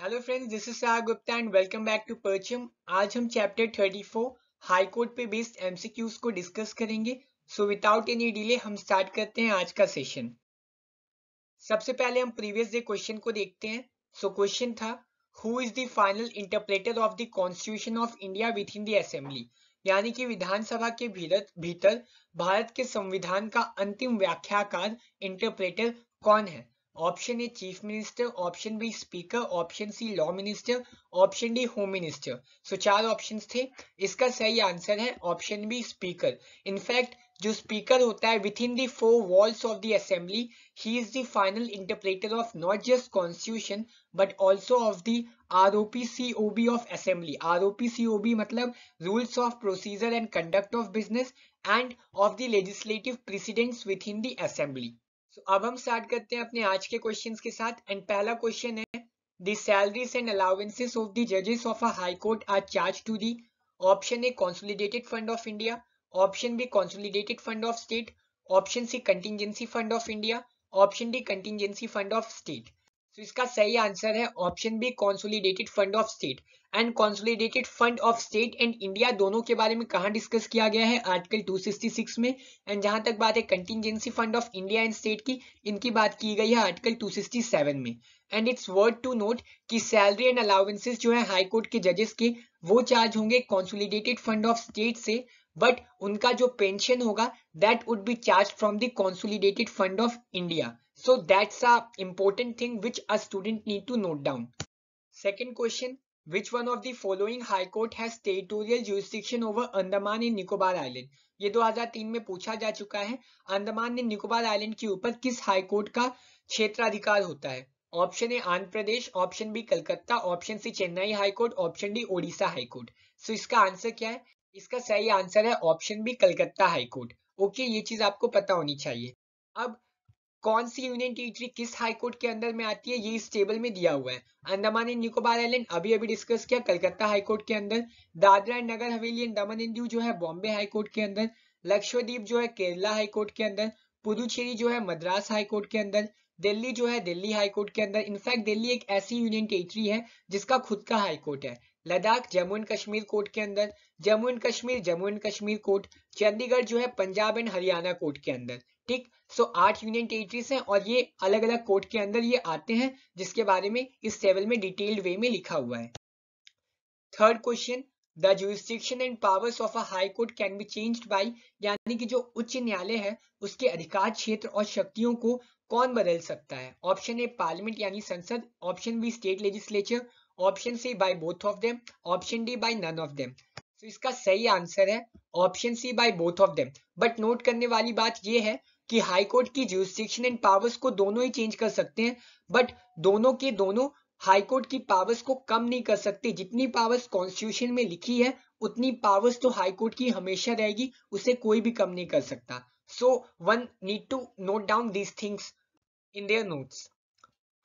Hello friends, this is Sagar Gupta and welcome back to Parcham. आज हम chapter 34 high court पे based MCQs को discuss करेंगे। सो विदाउट एनी डिले हम स्टार्ट करते हैं आज का सेशन। सबसे पहले हम प्रीवियस डे क्वेश्चन को देखते हैं। सो क्वेश्चन था, who is the final interpreter of the constitution of India with in the assembly, यानी कि विधानसभा के भीतर भारत के संविधान का अंतिम व्याख्याकार इंटरप्रेटर कौन है। Option A chief minister, option B speaker, option C law minister, option D home minister. So चार ऑप्शंस थे। इसका सही आंसर है ऑप्शन बी स्पीकर। इनफैक्ट जो स्पीकर होता है within the four walls of the assembly, he is the final interpreter of not just constitution but also of the ROPCOB of assembly. ROPCOB मतलब rules of procedure and conduct of business and of the legislative precedents within the assembly. So अब हम start करते हैं अपने आज के questions के साथ। एंड पहला क्वेश्चन है, the salaries and allowances of the judges of a high court are charged to the option A consolidated fund of India, option B consolidated fund of state, option C contingency fund of India, option D contingency fund of state. तो इसका सही answer है option B consolidated fund of state. And consolidated fund of state and India दोनों के बारे में कहां discuss किया गया है, आर्टिकल 266 में। एंड जहां तक बात है contingency fund of India and state की, इनकी बात की गई है आर्टिकल 267 में। And it's worth to note कि सैलरी एंड अलाउंसेस जो है हाई कोर्ट के जजेस के, वो चार्ज होंगे कॉन्सोलिडेटेड फंड ऑफ स्टेट से, बट उनका जो पेंशन होगा that would be charged from the consolidated fund of India. So that's a important thing which a student need to note down. Second question, which one of the following high court has territorial jurisdiction over Andaman and Nicobar Island? ये 2003 में पूछा जा चुका है। Andaman and Nicobar island के ऊपर किस high court का क्षेत्राधिकार होता है। Option A Andhra Pradesh, option B Calcutta, option C Chennai high court, option D Odisha high court. So इसका आंसर क्या है? इसका सही आंसर है option B Calcutta high court. Okay, ये चीज आपको पता होनी चाहिए। अब कौन सी यूनियन टेरिटरी किस हाई कोर्ट के अंदर में आती है, ये इस टेबल में दिया हुआ है। अंडमान एंड निकोबार आइलैंड अभी अभी डिस्कस किया, कलकत्ता हाई कोर्ट के अंदर। Dadra and Nagar Haveli and Daman and Diu जो है बॉम्बे हाई कोर्ट के अंदर। लक्षद्वीप जो है केरला हाई कोर्ट के अंदर। पुदुचेरी जो है मद्रास हाई कोर्ट के अंदर। दिल्ली जो है दिल्ली हाई कोर्ट के अंदर। इनफैक्ट दिल्ली एक ऐसी यूनियन टेरिटरी है जिसका खुद का हाई कोर्ट है। लद्दाख जम्मू एंड कश्मीर कोर्ट के अंदर। Jammu and Kashmir court. चंडीगढ़ जो है पंजाब एंड हरियाणा कोर्ट के अंदर। ठीक, सो 8 यूनियन टेरिटरीज हैं और ये अलग अलग कोर्ट के अंदर ये आते हैं, जिसके बारे में इस टेबल में डिटेल्ड वे में लिखा हुआ है। Third question, the jurisdiction and powers of a high court can be changed by, यानी कि जो उच्च न्यायालय है उसके अधिकार क्षेत्र और शक्तियों को कौन बदल सकता है। ऑप्शन ए पार्लियामेंट यानी संसद, option B state legislature, option C by both of them, option D by none of them. तो इसका सही आंसर है option C by both of them. But note करने वाली बात यह है कि हाई कोर्ट की जुरिस्डिक्शन एंड पावर्स को दोनों ही चेंज कर सकते हैं, बट दोनों के दोनों हाई कोर्ट की पावर्स को कम नहीं कर सकते। जितनी पावर्स कॉन्स्टिट्यूशन में लिखी है उतनी पावर्स तो हाई कोर्ट की हमेशा रहेगी, उसे कोई भी कम नहीं कर सकता। So one need to note down these things in their notes.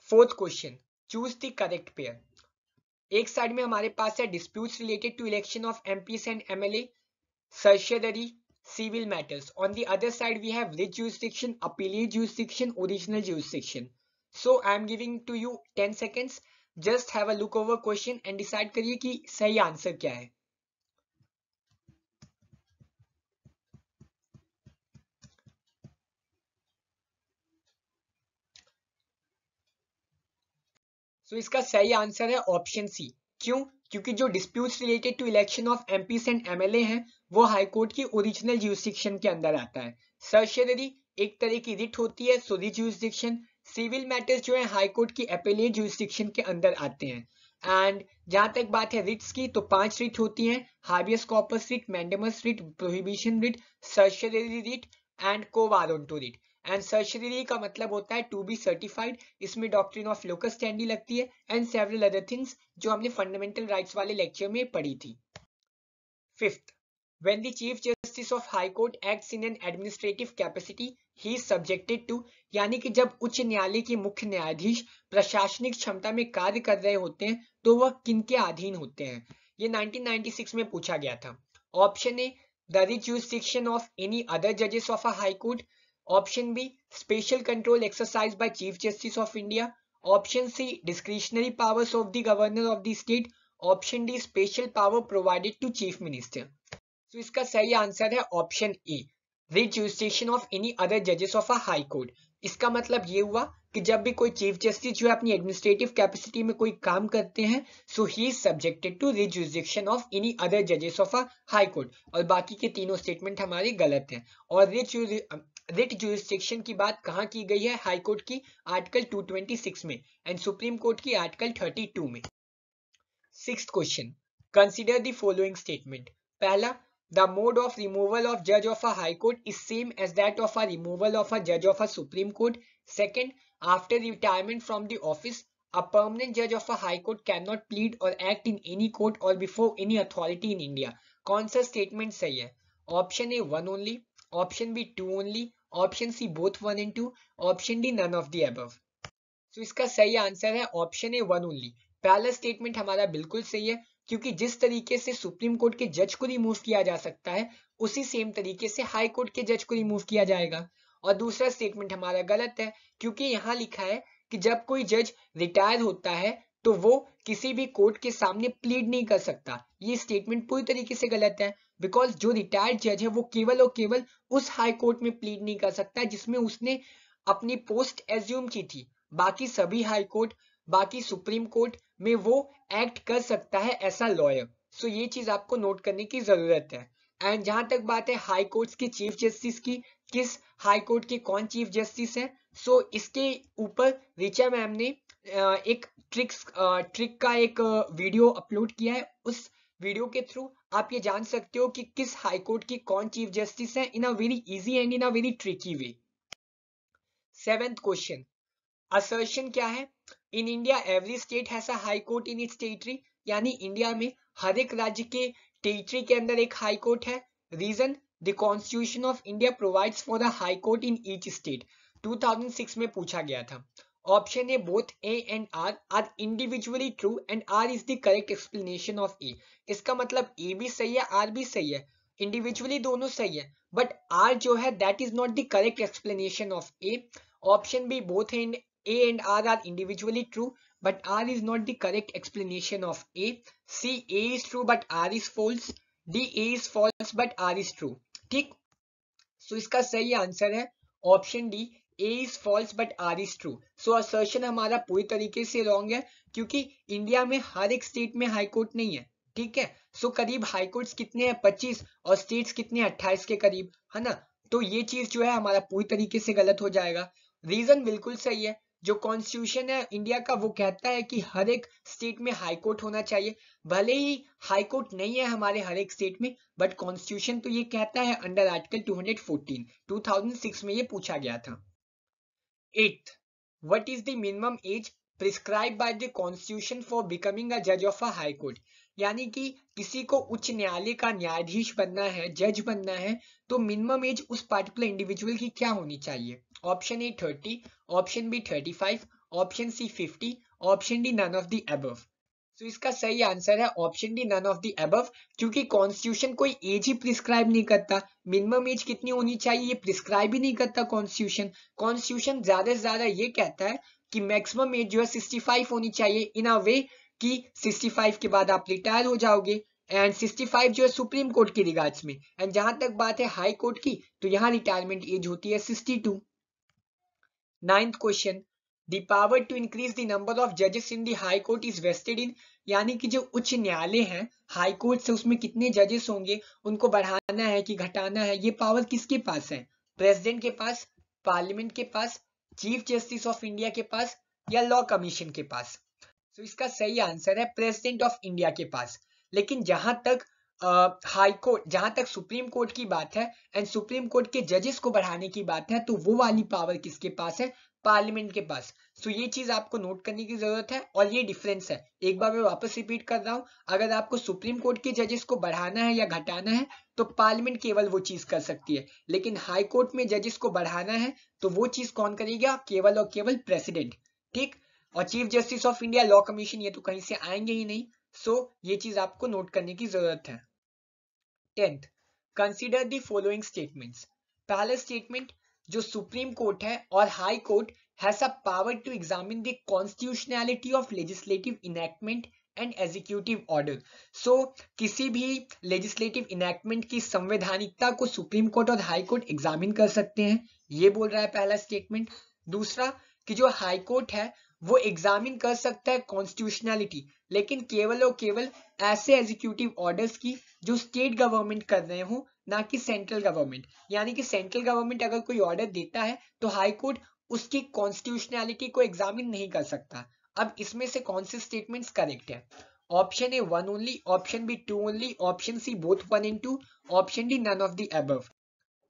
Fourth question, choose the correct pair. एक साइड में हमारे पास है disputes related to election of MPs and MLA, certiorari civil matters. On the other side we have writ jurisdiction, appellate jurisdiction, original jurisdiction. So I am giving to you 10 seconds. Just have a look over question and decide करिए कि सही answer क्या है। So इसका सही answer है option सी। क्यों? क्योंकि जो disputes related to election of MPs and MLA हैं वो हाई कोर्ट की ओरिजिनल ज्यूरिसडिक्शन के अंदर आता है। सर्शियरी एक तरह की रिट होती है, सो रिट ज्यूरिसडिक्शन। सिविल मैटर्स जो है हाई कोर्ट की एपेलेट ज्यूरिसडिक्शन के अंदर आते हैं। एंड जहां तक बात है रिट्स की, तो 5 रिट होती हैं, habeas corpus writ, mandamus writ, prohibition writ, certiorari writ and quo warranto writ. And certiorari का मतलब होता है टू बी सर्टिफाइड, इसमें डॉक्ट्रिन ऑफ लोकस स्टैंडी लगती है एंड सेवरल अदर थिंग्स जो हमने फंडामेंटल राइट्स वाले लेक्चर में पढ़ी थी। Fifth, when the chief justice of high court acts in an administrative capacity he is subjected to, यानी कि जब उच्च न्यायालय के मुख्य न्यायाधीश प्रशासनिक क्षमता में कार्य कर रहे होते हैं तो वह किनके अधीन होते हैं। ये 1996 में पूछा गया था। Option A the jurisdiction of any other judges of a high court, option B special control exercise by chief justice of India, option C discretionary powers of the governor of the state, option D special power provided to chief minister. तो इसका सही answer है option A, the jurisdiction of any other जजेस of a high court. इसका मतलब ये हुआ कि जब भी कोई चीफ जस्टिस जो है अपनी एडमिनिस्ट्रेटिव कैपेसिटी में कोई काम करते हैं, so he is subjected to the jurisdiction of any other जजेस ऑफ अ हाई कोर्ट। और बाकी के तीनों स्टेटमेंट हमारे गलत हैं। और रिट जुरिसडिक्शन की बात कहाँ की गई है हाई कोर्ट की? आर्टिकल 226 में, एंड सुप्रीम कोर्ट की आर्टिकल 32 में। Sixth question, consider the following statement. पहला, the mode of removal of judge of a high court is same as that of a removal of a judge of a supreme court. Second, after retirement from the office, a permanent judge of a high court cannot plead or act in any court or before any authority in India. कौन सा statement सही है? Option A 1 only, option B 2 only, option C both 1 and 2, option D none of the above. तो इसका सही answer है option A 1 only. पहला statement हमारा बिल्कुल सही है, क्योंकि जिस तरीके से सुप्रीम कोर्ट के जज को रिमूव किया जा सकता है, उसी सेम तरीके से हाई कोर्ट के जज को रिमूव किया जाएगा। और दूसरा स्टेटमेंट हमारा गलत है, क्योंकि यहाँ लिखा है कि जब कोई जज रिटायर होता है तो वो किसी भी कोर्ट के सामने प्लीड नहीं कर सकता। ये स्टेटमेंट पूरी तरीके से गलत है, बिकॉज जो रिटायर्ड जज है वो केवल और केवल उस हाई कोर्ट में प्लीड नहीं कर सकता जिसमें उसने अपनी पोस्ट एज्यूम की थी। बाकी सभी हाई कोर्ट, बाकी सुप्रीम कोर्ट में वो एक्ट कर सकता है एज अ लॉयर। सो ये चीज आपको नोट करने की जरूरत है। एंड जहां तक बात है हाई कोर्ट्स के चीफ जस्टिस की, किस हाई कोर्ट के कौन चीफ जस्टिस है, सो इसके ऊपर रिचा मैम ने एक ट्रिक का एक वीडियो अपलोड किया है। उस वीडियो के थ्रू आप ये जान सकते हो कि किस हाई कोर्ट की कौन चीफ जस्टिस है, in a very easy and in a very tricky way. Seventh question, assertion क्या है? In India every state has a high court in its territory, यानी इंडिया में हर एक राज्य के टेरिटरी के अंदर एक हाई कोर्ट है। Reason, the constitution of India provides for a high court in each state. 2006 में पूछा गया था। Option A both A and R individually true and R is the correct explanation of A. इसका मतलब ए भी सही है, आर भी सही है, इंडिविजुअली दोनों सही है, बट आर जो है that is not the correct explanation of A. Option B both and A and R are individually true, but R is not the correct explanation of A. C, A is true but R is false. D, A is false but R is true. ठीक, सो इसका सही answer है option D, A is false but R is true. So assertion हमारा पूरी तरीके से wrong है, क्योंकि इंडिया में हर एक स्टेट में हाई कोर्ट नहीं है। ठीक है, सो करीब हाई कोर्ट्स कितने हैं? 25, और स्टेट्स कितने? 28 के करीब, है ना। तो ये चीज जो है हमारा पूरी तरीके से गलत हो जाएगा। रीजन बिल्कुल सही है, जो कॉन्स्टिट्यूशन है इंडिया का वो कहता है कि हर एक स्टेट में हाई कोर्ट होना चाहिए। भले ही हाई कोर्ट नहीं है हमारे हर एक स्टेट में, बट कॉन्स्टिट्यूशन तो ये कहता है अंडर आर्टिकल 214, 2006 में ये पूछा गया था। 8th, what is the minimum age prescribed by the constitution for becoming a judge of a high court? यानी कि किसी को उच्च न्यायालय का न्यायाधीश बनना है, जज बनना है, तो मिनिमम एज उस पार्टिकुलर इंडिविजुअल की क्या होनी चाहिए? Option A 30, option B 35, option C 50, option D none of the above. तो इसका सही आंसर है option D none of the above, क्योंकि कॉन्स्टिट्यूशन कोई एज ही प्रिस्क्राइब नहीं करता। मिनिमम एज कितनी होनी चाहिए ये प्रिस्क्राइब ही नहीं करता कॉन्स्टिट्यूशन। कॉन्स्टिट्यूशन ज्यादा से ज्यादा ये कहता है कि मैक्सिमम एज जो है 65 होनी चाहिए, इन अ वे कि 65 के बाद आप रिटायर हो जाओगे। एंड 65 जो है सुप्रीम कोर्ट के रिगार्ड्स में। एंड जहां तक बात है हाई कोर्ट की, तो यहाँ रिटायरमेंट एज होती है 62। 9th question, the power to increase the number of जजेस in the high court is vested in, यानी कि जो उच्च न्यायालय है हाई कोर्ट से, उसमें कितने जजेस होंगे, उनको बढ़ाना है कि घटाना है, ये पावर किसके पास है? प्रेसिडेंट के पास, पार्लियामेंट के पास, चीफ जस्टिस ऑफ इंडिया के पास, या लॉ कमीशन के पास? तो इसका सही आंसर है प्रेसिडेंट ऑफ इंडिया के पास। लेकिन जहां तक हाई कोर्ट, जहां तक सुप्रीम कोर्ट की बात है एंड सुप्रीम कोर्ट के जजेस को बढ़ाने की बात है, तो वो वाली पावर किसके पास है? पार्लियामेंट के पास। सो ये चीज आपको नोट करने की जरूरत है, और ये डिफरेंस है। एक बार मैं वापस रिपीट कर रहा हूं, अगर आपको सुप्रीम कोर्ट के जजेस को बढ़ाना है या घटाना है, तो पार्लियामेंट केवल वो चीज कर सकती है। लेकिन हाई कोर्ट में जजेस को बढ़ाना है तो वो चीज कौन करेगा? केवल और केवल प्रेसिडेंट। ठीक, और chief justice of India, law commission, ये तो कहीं से आएंगे ही नहीं। सो ये चीज आपको नोट करने की जरूरत है। 10th, consider the following statements. पहला स्टेटमेंट, जो सुप्रीम कोर्ट है और high court has a power to examine the constitutionality of legislative enactment and executive order. So किसी भी लेजिस्लेटिव इनैक्टमेंट की संवैधानिकता को सुप्रीम कोर्ट और हाई कोर्ट एग्जामिन कर सकते हैं, ये बोल रहा है पहला स्टेटमेंट। दूसरा कि जो हाई कोर्ट है वो एग्जामिन कर सकता है कॉन्स्टिट्यूशनैलिटी, लेकिन केवल और केवल ऐसे एग्जीक्यूटिव ऑर्डर्स की जो स्टेट गवर्नमेंट कर रहे हो, ना कि सेंट्रल गवर्नमेंट। यानी कि सेंट्रल गवर्नमेंट अगर कोई ऑर्डर देता है तो हाई कोर्ट उसकी कॉन्स्टिट्यूशनैलिटी को एग्जामिन नहीं कर सकता। अब इसमें से कौन से स्टेटमेंट्स करेक्ट है? Option A 1 only, option B 2 only, option C both 1 and 2, option D none of the above.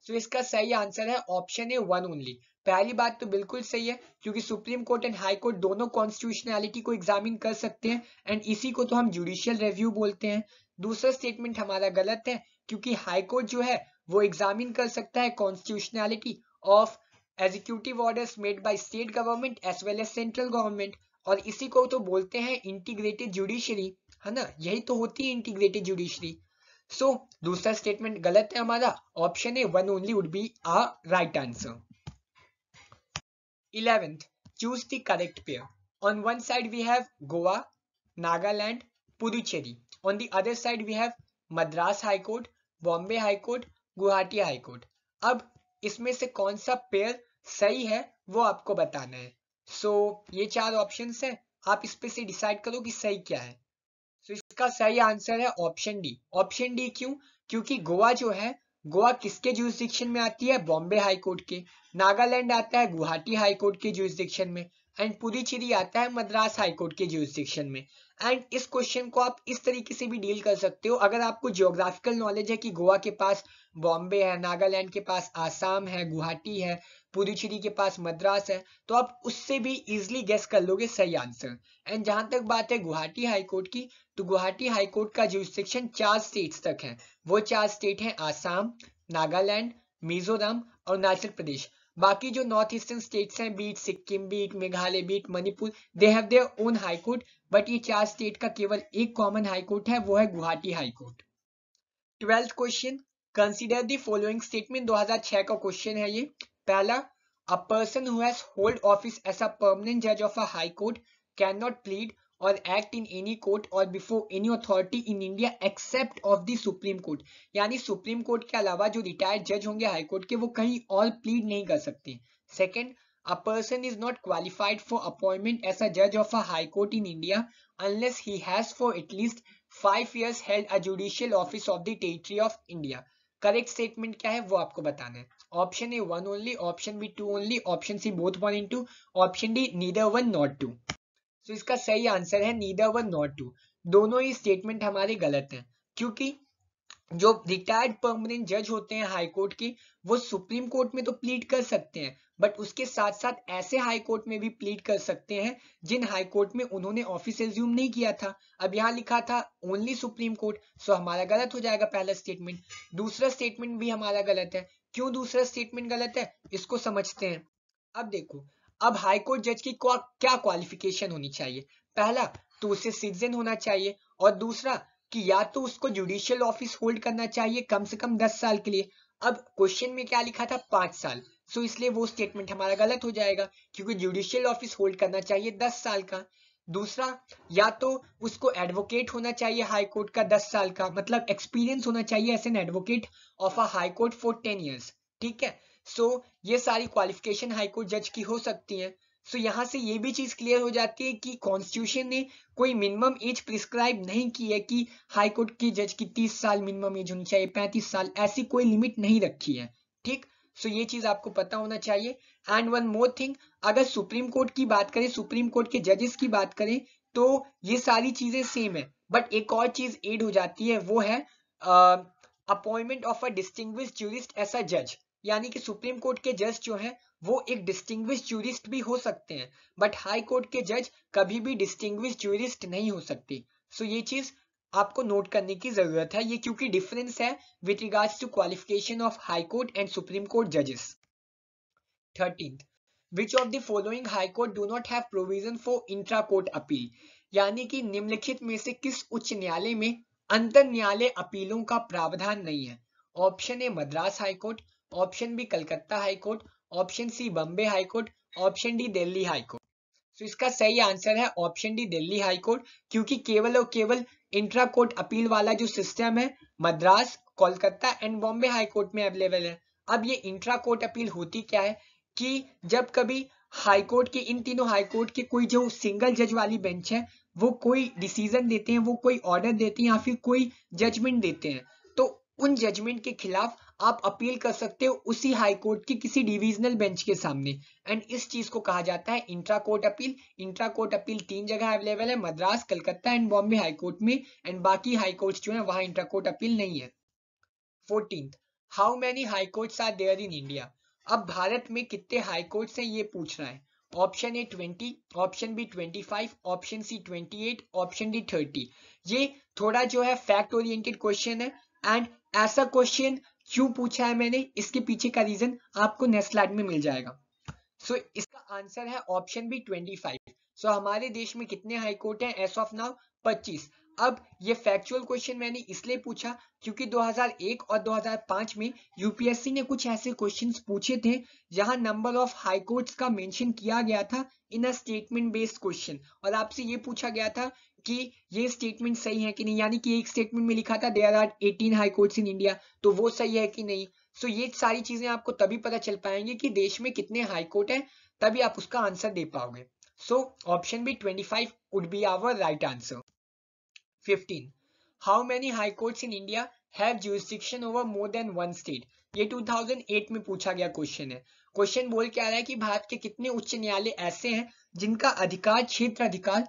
तो इसका सही आंसर है ऑप्शन ए 1 ओनली। पहली बात तो बिल्कुल सही है, क्योंकि supreme court and high court दोनों कॉन्स्टिट्यूशनैलिटी को एग्जामिन कर सकते हैं, एंड इसी को तो हम जुडिशियल रिव्यू बोलते हैं। दूसरा स्टेटमेंट हमारा गलत है, क्योंकि हाई कोर्ट जो है वो एग्जामिन कर सकता है constitutionality of executive orders made by state government as well as central government, और इसी को तो बोलते हैं इंटीग्रेटेड जुडिशरी, है ना, यही तो होती है इंटीग्रेटेड जुडिशरी। सो दूसरा स्टेटमेंट गलत है हमारा, option A 1 only would be a right answer. 11th, choose the correct pair. On one side we have Goa, Nagaland, Puducherry. On the other side we have Madras High Court, Bombay High Court, Guwahati High Court. अब इसमें से कौन सा pair सही है वो आपको बताना है। सो ये चार ऑप्शंस हैं, आप इस पे से डिसाइड करो कि सही क्या है। तो इसका सही आंसर है ऑप्शन डी। ऑप्शन डी क्यों? क्योंकि गोवा जो है, गोवा किसके जुरिस्डिक्शन में आती है? बॉम्बे हाई कोर्ट के। नागालैंड आता है गुवाहाटी हाई कोर्ट के जुरिस्डिक्शन में, एंड पुडुचेरी आता है मद्रास हाई कोर्ट के जुरिस्डिक्शन में। एंड इस क्वेश्चन को आप इस तरीके से भी डील कर सकते हो, अगर आपको जियोग्राफिकल नॉलेज है कि गोवा के पास बॉम्बे है, नागालैंड के पास आसाम है, गुवाहाटी है, पुडुचेरी के पास मद्रास है, तो आप उससे भी इजिली गेस कर लोगे सही आंसर। एंड जहां तक बात है गुवाहाटी हाई कोर्ट की, तो गुवाहाटी हाई कोर्ट का जुरिस्डिक्शन 4 स्टेट्स तक है। वो 4 स्टेट हैं आसाम, नागालैंड, मिजोरम और अरुणाचल प्रदेश। बाकी जो नॉर्थ ईस्टर्न स्टेट्स हैं, be it Sikkim, be it Meghalaya, be it Manipur, they have their own high court, but ये 4 स्टेट का केवल एक कॉमन हाई कोर्ट है, वो है Guwahati high court. 12th question, consider the following statement, 2006 का क्वेश्चन है ये। पहला, a person who has hold office as a permanent जज of a high court can not plead or act in any court or before any authority in India except of the Supreme Court। यानी supreme court के अलावा जो retired जज होंगे high court के, वो कहीं और प्लीड नहीं कर सकते। Second, a person is not qualified for appointment as a judge of a high court in India unless he has for at least 5 years held a judicial office of the territory of India। Correct statement क्या है वो आपको बताना है। Option A 1 only, option B 2 only, option C both 1 and 2, option D neither 1 not 2। तो इसका सही answer है नीदर 1 नॉट 2। दोनों ही स्टेटमेंट हमारे गलत हैं, क्योंकि जो रिटायर्ड परमानेंट जज होते हैं हाई कोर्ट के, वो सुप्रीम कोर्ट में तो प्लीड कर सकते हैं, बट उसके साथ साथ ऐसे हाई कोर्ट में भी प्लीड कर सकते हैं जिन हाई कोर्ट में उन्होंने ऑफिस एज्यूम नहीं किया था। अब यहाँ लिखा था ओनली सुप्रीम कोर्ट, सो हमारा गलत हो जाएगा पहला स्टेटमेंट। दूसरा स्टेटमेंट भी हमारा गलत है। क्यों दूसरा स्टेटमेंट गलत है, इसको समझते हैं। अब देखो, अब हाई कोर्ट जज की क्या क्वालिफिकेशन होनी चाहिए? पहला, तो उसे सिटीजन होना चाहिए, और दूसरा कि या तो उसको जुडिशियल ऑफिस होल्ड करना चाहिए कम से कम 10 साल के लिए। अब क्वेश्चन में क्या लिखा था? 5 साल, सो इसलिए वो स्टेटमेंट हमारा गलत हो जाएगा, क्योंकि जुडिशियल ऑफिस होल्ड करना चाहिए 10 साल का। दूसरा, या तो उसको एडवोकेट होना चाहिए हाई कोर्ट का 10 साल का, मतलब एक्सपीरियंस होना चाहिए as an advocate of a high court for 10 years. ठीक है, सो ये सारी क्वालिफिकेशन हाई कोर्ट जज की हो सकती है। सो यहाँ से ये भी चीज क्लियर हो जाती है कि कॉन्स्टिट्यूशन ने कोई मिनिमम एज प्रिस्क्राइब नहीं की है कि हाई कोर्ट की जज की 30 साल मिनिमम एज होनी चाहिए, 35 साल, ऐसी कोई लिमिट नहीं रखी है। ठीक, सो ये चीज आपको पता होना चाहिए। एंड वन मोर थिंग, अगर सुप्रीम कोर्ट की बात करें, सुप्रीम कोर्ट के जजेस की बात करें, तो ये सारी चीजें सेम है, बट एक और चीज एड हो जाती है, वो है appointment of a distinguished jurist as a जज। यानी कि सुप्रीम कोर्ट के जज जो हैं वो एक डिस्टिंग्विश्ड ज्यूरिस्ट भी हो सकते हैं, बट हाई कोर्ट के जज कभी भी डिस्टिंग्विश्ड ज्यूरिस्ट नहीं हो सकते। सो ये चीज आपको नोट करने की जरूरत है, ये क्योंकि डिफरेंस है with regards to qualification of high court and supreme court जजेस। 13th, which of the following high court do not have provision for intra court appeal। यानी कि निम्नलिखित में से किस उच्च न्यायालय में अंतर न्यायालय अपीलों का प्रावधान नहीं है? Option A Madras high court, option B Calcutta high court, option C Bombay high court, option D Delhi high court. तो इसका सही आंसर है option D Delhi high court, क्योंकि केवल और केवल इंट्रा कोर्ट अपील वाला जो सिस्टम है Madras, Kolkata and Bombay high court में अवेलेबल है। अब ये इंट्रा कोर्ट अपील होती क्या है कि जब कभी हाई कोर्ट के, इन तीनों हाई कोर्ट के कोई जो सिंगल जज वाली बेंच है वो कोई डिसीजन देते हैं, वो कोई ऑर्डर देते हैं या फिर कोई जजमेंट देते हैं, तो उन जजमेंट के खिलाफ आप अपील कर सकते हो उसी हाई कोर्ट की किसी डिविजनल बेंच के सामने, एंड इस चीज को कहा जाता है intra court appeal. Intra court appeal 3 जगह अवेलेबल है, Madras, Calcutta and Bombay high court में, एंड बाकी हाई कोर्ट्स जो है वहां इंट्रा कोर्ट अपील नहीं है। 14th, how many high courts are there in India. अब भारत में कितने हाई कोर्ट्स हैं ये पूछ रहा है। Option A 20, option B 25, option C 28, option D 30। ये थोड़ा जो है फैक्ट ओरिएंटेड क्वेश्चन है, एंड ऐसा क्वेश्चन क्यों पूछा है मैंने, इसके पीछे का रीजन आपको नेक्स्ट स्लाइड में मिल जाएगा। सो इसका आंसर है ऑप्शन बी 25। सो हमारे देश में कितने हाई कोर्ट हैं एज ऑफ नाउ? 25। अब ये फैक्चुअल क्वेश्चन मैंने इसलिए पूछा क्योंकि 2001 और 2005 में यूपीएससी ने कुछ ऐसे क्वेश्चंस पूछे थे जहां नंबर ऑफ हाई कोर्ट्स का मेंशन किया गया था इन अ स्टेटमेंट बेस्ड क्वेश्चन, और आपसे ये पूछा गया था कि ये स्टेटमेंट सही है कि नहीं, यानी कि एक स्टेटमेंट में लिखा था there are 18 high courts in India, तो वो सही है कि नहीं। सो ये सारी चीजें आपको तभी पता चल पाएंगे कि देश में कितने हाई कोर्ट है, तभी आप उसका आंसर दे पाओगे। So option B 25 would be our right answer. 15, how many high courts in India have jurisdiction over more than one state। ये 2008 में पूछा गया क्वेश्चन है। क्वेश्चन बोल के आ रहा है कि भारत के कितने उच्च न्यायालय ऐसे हैं जिनका अधिकार, क्षेत्र अधिकार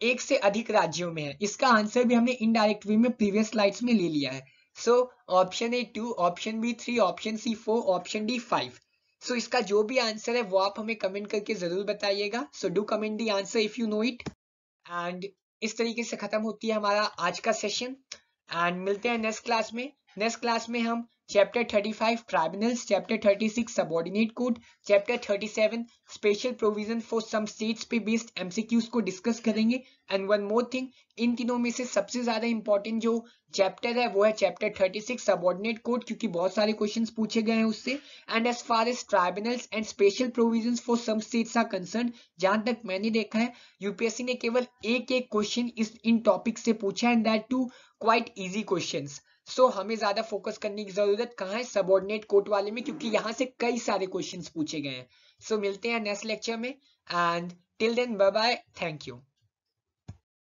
एक से अधिक राज्यों में है। इसका आंसर भी हमने इनडायरेक्ट वे में प्रीवियस स्लाइड्स में ले लिया है। So option A 2, option B 3, option C 4, option D 5। So इसका जो भी आंसर है वो आप हमें कमेंट करके जरूर बताइएगा। So do comment the answer if you know it. And इस तरीके से खत्म होती है हमारा आज का सेशन, एंड मिलते हैं नेक्स्ट क्लास में। नेक्स्ट क्लास में हम chapter 35 tribunals, chapter 36 subordinate code, chapter 37 special provision for some states पे बेस्ड एमसीक्यूज को डिस्कस करेंगे। एंड वन मोर थिंग, इन तीनों में से सबसे ज्यादा इंपॉर्टेंट जो चैप्टर है वो है चैप्टर 36 सबऑर्डिनेट कोड, क्योंकि बहुत सारे क्वेश्चंस पूछे गए हैं उससे। And as far as tribunals and special provisions for some states are concern, जहां तक मैंने देखा है यूपीएससी ने केवल एक क्वेश्चन इन टॉपिक से पूछा, and that too quite easy questions. So हमें ज्यादा फोकस करने की जरूरत कहाँ है? सबऑर्डिनेट कोड वाले में, क्योंकि यहाँ से कई सारे क्वेश्चंस पूछे गए हैं। सो मिलते हैं नेक्स्ट लेक्चर में, and till then bye bye, thank you.